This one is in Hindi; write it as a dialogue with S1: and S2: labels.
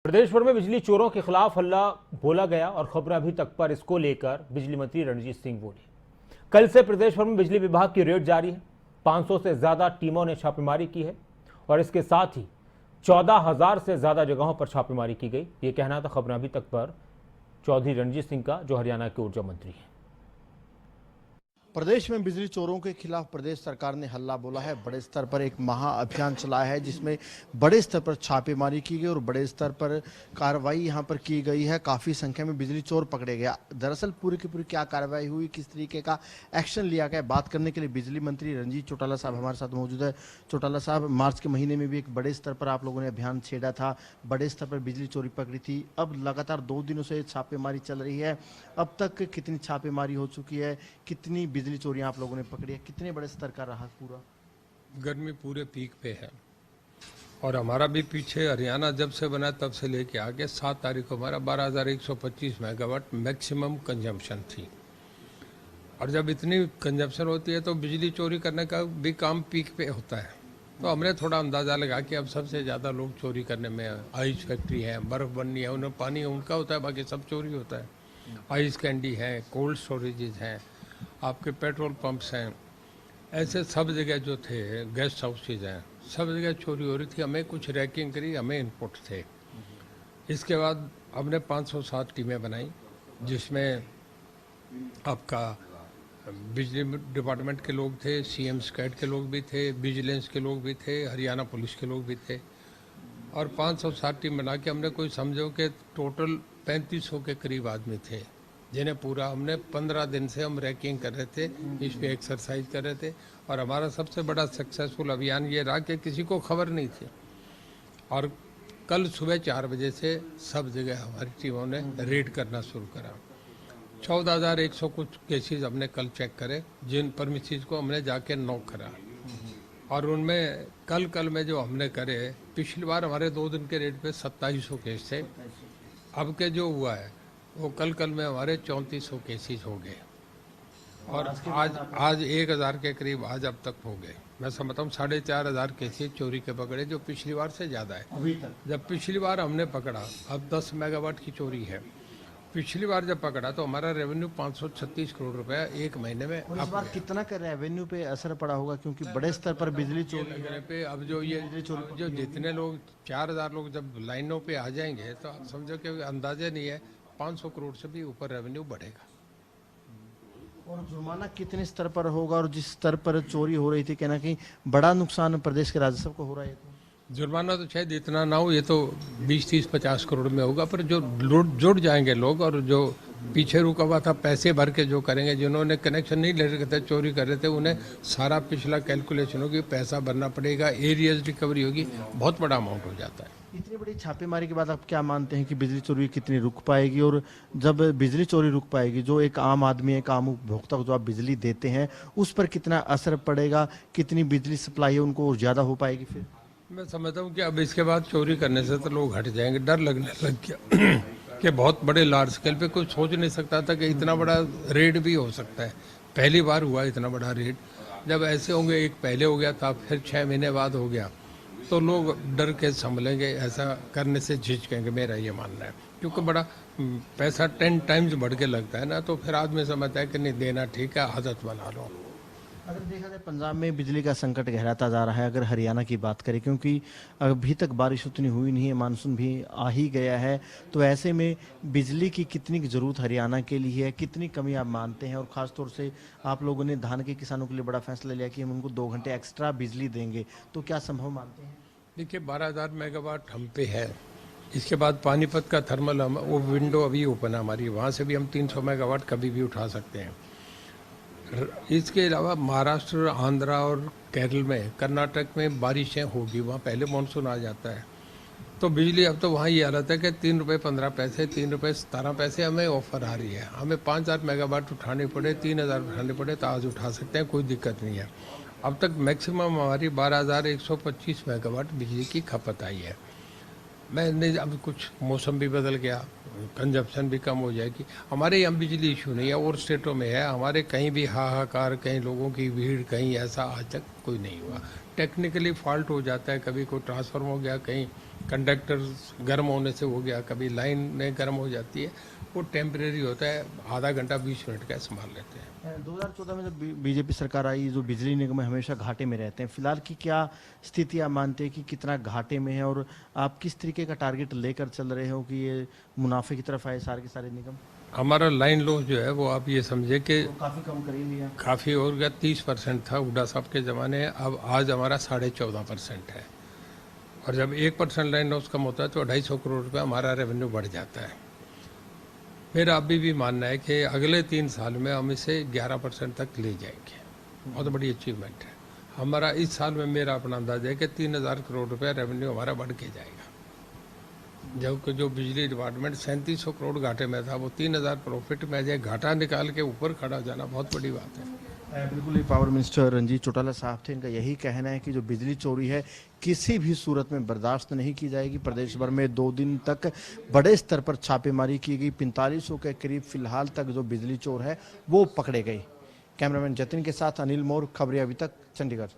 S1: प्रदेश भर में बिजली चोरों के खिलाफ हल्ला बोला गया और खबर अभी तक पर इसको लेकर बिजली मंत्री रणजीत सिंह बोले। कल से प्रदेश भर में बिजली विभाग की रेड जारी है। 500 से ज्यादा टीमों ने छापेमारी की है और इसके साथ ही 14,000 से ज्यादा जगहों पर छापेमारी की गई। ये कहना था खबर अभी तक पर चौधरी रणजीत सिंह का, जो हरियाणा के ऊर्जा मंत्री हैं।
S2: प्रदेश में बिजली चोरों के खिलाफ प्रदेश सरकार ने हल्ला बोला है। बड़े स्तर पर एक महाअभियान चलाया है जिसमें बड़े स्तर पर छापेमारी की गई और बड़े स्तर पर कार्रवाई यहां पर की गई है। काफी संख्या में बिजली चोर पकड़े गए। दरअसल पूरी की पूरी क्या कार्रवाई हुई, किस तरीके का एक्शन लिया गया, बात करने के लिए बिजली मंत्री रंजीत चौटाला साहब हमारे साथ मौजूद है। चौटाला साहब, मार्च के महीने में भी एक बड़े स्तर पर आप लोगों ने अभियान छेड़ा था, बड़े स्तर पर बिजली चोरी पकड़ी थी। अब लगातार 2 दिनों से छापेमारी चल रही है। अब तक कितनी छापेमारी हो चुकी है, कितनी बिजली चोरियां आप लोगों ने पकड़ी है, कितने बड़े स्तर का रहा पूरा?
S3: गर्मी पूरे पीक पे है और हमारा भी पीछे हरियाणा जब से बना तब से लेके आगे 7 तारीख को हमारा 12,125 मेगावाट मैक्सिमम कंजम्पशन थी। और जब इतनी कंजम्पशन होती है तो बिजली चोरी करने का भी काम पीक पे होता है। तो हमने थोड़ा अंदाज़ा लगा कि अब सबसे ज़्यादा लोग चोरी करने में आइस फैक्ट्री है, बर्फ़ बननी है, उन्हें पानी उनका होता है, बाकी सब चोरी होता है। आइस कैंडी है, कोल्ड स्टोरेजेज हैं, आपके पेट्रोल पंप्स हैं, ऐसे सब जगह जो थे गेस्ट हाउसेज हैं, सब जगह चोरी हो रही थी। हमें कुछ रैकिंग करी, हमें इनपुट थे। इसके बाद हमने 507 टीमें बनाई जिसमें आपका बिजली डिपार्टमेंट के लोग थे, सीएम स्क्वाड के लोग भी थे, विजिलेंस के लोग भी थे, हरियाणा पुलिस के लोग भी थे। और 507 टीम बना के हमने कोई समझो कि टोटल 3500 के करीब आदमी थे जिन्हें पूरा हमने 15 दिन से हम रैकिंग कर रहे थे, इस पे एक्सरसाइज कर रहे थे। और हमारा सबसे बड़ा सक्सेसफुल अभियान ये रहा कि किसी को खबर नहीं थी। और कल सुबह 4 बजे से सब जगह हमारी टीमों ने रेड करना शुरू करा। 14,100 कुछ केसेस हमने कल चेक करे, जिन परमिसेस को हमने जाके नॉक करा। और उनमें कल में जो हमने करे, पिछली बार हमारे 2 दिन के रेड पे 2700 केस थे। अब के जो हुआ है वो कल में हमारे 3400 केसेस हो गए और आज 1,000 के करीब आज अब तक हो गए। मैं समझता हूँ 4,500 केसेस चोरी के पकड़े, जो पिछली बार से ज़्यादा है
S2: अभी तक।
S3: जब पिछली बार हमने पकड़ा, अब 10 मेगावाट की चोरी है। पिछली बार जब पकड़ा तो हमारा रेवेन्यू 536 करोड़ रुपया 1 महीने में।
S2: इस बार कितना का रेवेन्यू पे असर पड़ा होगा, क्योंकि बड़े स्तर पर बिजली चोरी
S3: लगने पे अब जो जो जितने लोग 4,000 लोग जब लाइनों पे आ जाएंगे तो आप समझो कि अंदाजा नहीं है, 500 करोड़ से भी ऊपर रेवेन्यू बढ़ेगा।
S2: और जुर्माना कितने स्तर पर होगा? और जिस स्तर पर चोरी हो रही थी, कहना कहीं बड़ा नुकसान प्रदेश के राजस्व को हो रहा है।
S3: जुर्माना तो शायद इतना ना हो, ये तो 20, 30, 50 करोड़ में होगा, पर जो जुड़ जाएंगे लोग और जो पीछे रुका हुआ था पैसे भर के जो करेंगे, जिन्होंने कनेक्शन नहीं ले रखे थे, चोरी कर रहे थे, उन्हें सारा पिछला कैलकुलेशन होगी, पैसा भरना पड़ेगा, एरियज रिकवरी होगी, बहुत बड़ा अमाउंट हो जाता है।
S2: इतनी बड़ी छापेमारी के बाद आप क्या मानते हैं कि बिजली चोरी कितनी रुक पाएगी? और जब बिजली चोरी रुक पाएगी, जो एक आम आदमी, एक आम उपभोक्ता को जो आप बिजली देते हैं, उस पर कितना असर पड़ेगा? कितनी बिजली सप्लाई है उनको और ज़्यादा हो पाएगी? फिर
S3: मैं समझता हूँ कि अब इसके बाद चोरी करने से तो लोग हट जाएंगे। डर लगने लग गया कि बहुत बड़े लार्ज स्केल पे कोई सोच नहीं सकता था कि इतना बड़ा रेड भी हो सकता है। पहली बार हुआ इतना बड़ा रेड। जब ऐसे होंगे, एक पहले हो गया था, फिर 6 महीने बाद हो गया, तो लोग डर के संभलेंगे, ऐसा करने से झिझकेंगे, मेरा ये मानना है। क्योंकि बड़ा पैसा 10 टाइम्स बढ़ के लगता है ना, तो फिर आदमी समझता है कि नहीं देना ठीक है, आदत बना लो।
S2: अगर देखा जाए पंजाब में बिजली का संकट गहराता जा रहा है। अगर हरियाणा की बात करें, क्योंकि अभी तक बारिश उतनी हुई नहीं है, मानसून भी आ ही गया है, तो ऐसे में बिजली की कितनी जरूरत हरियाणा के लिए है, कितनी कमी आप मानते हैं? और ख़ासतौर से आप लोगों ने धान के किसानों के लिए बड़ा फैसला लिया कि हम उनको 2 घंटे एक्स्ट्रा बिजली देंगे, तो क्या संभव मानते हैं?
S3: देखिए 12,000 मेगावाट हम पे है। इसके बाद पानीपत का थर्मल वो विंडो अभी ओपन है हमारी, वहाँ से भी हम 300 मेगावाट कभी भी उठा सकते हैं। इसके अलावा महाराष्ट्र, आंध्रा और केरल में, कर्नाटक में बारिशें होगी, वहाँ पहले मानसून आ जाता है। तो बिजली अब तो वहाँ ये हालत है कि 3 रुपये 15 पैसे, 3 रुपये 17 पैसे हमें ऑफर आ रही है। हमें 5,000 मेगावाट उठाने पड़े, 3,000 उठाने पड़े तो आज उठा सकते हैं, कोई दिक्कत नहीं है। अब तक मैक्सिमम हमारी 12,125 मेगावाट बिजली की खपत आई है। मैं नहीं, अब कुछ मौसम भी बदल गया, कंजप्शन भी कम हो जाएगी। हमारे यहाँ बिजली इशू नहीं है, और स्टेटों में है। हमारे कहीं भी हाहाकार, कहीं लोगों की भीड़, कहीं ऐसा आज तक कोई नहीं हुआ। टेक्निकली फॉल्ट हो जाता है, कभी कोई ट्रांसफार्मर हो गया, कहीं कंडक्टर गर्म होने से हो गया, कभी लाइन में गर्म हो जाती है, वो टेम्परेरी होता है, आधा घंटा 20 मिनट का संभाल लेते हैं।
S2: 2014 में जब बीजेपी सरकार आई, जो बिजली निगम है हमेशा घाटे में रहते हैं, फिलहाल की क्या स्थिति आप मानते हैं कि कितना घाटे में है, और आप किस तरीके का टारगेट लेकर चल रहे हो कि ये मुनाफे की तरफ आए सारे के सारे निगम?
S3: हमारा लाइन लॉस जो है वो आप ये समझे कि
S2: तो काफी कम करी हुई है।
S3: काफ़ी हो गया, 30% था हुड्डा साहब के ज़माने, अब आज हमारा 14.5% है। और जब 1% लाइन लॉस कम होता है तो 250 करोड़ रुपया हमारा रेवेन्यू बढ़ जाता है। मेरा अभी भी मानना है कि अगले 3 साल में हम इसे 11% तक ले जाएंगे, बहुत बड़ी अचीवमेंट है हमारा। इस साल में मेरा अपना अंदाजा है कि 3000 करोड़ रुपया रेवेन्यू हमारा बढ़ के जाएगा। जबकि जो बिजली डिपार्टमेंट 3700 करोड़ घाटे में था, वो 3000 प्रॉफिट में आ जाए, घाटा निकाल के ऊपर खड़ा जाना बहुत बड़ी बात है।
S2: बिल्कुल ही पावर मिनिस्टर रंजीत चौटाला साहब थे, इनका यही कहना है कि जो बिजली चोरी है किसी भी सूरत में बर्दाश्त नहीं की जाएगी। प्रदेश भर में 2 दिन तक बड़े स्तर पर छापेमारी की गई, 4500 के करीब फिलहाल तक जो बिजली चोर है वो पकड़े गए। कैमरामैन जतिन के साथ अनिल मोर, खबरें अभी तक, चंडीगढ़।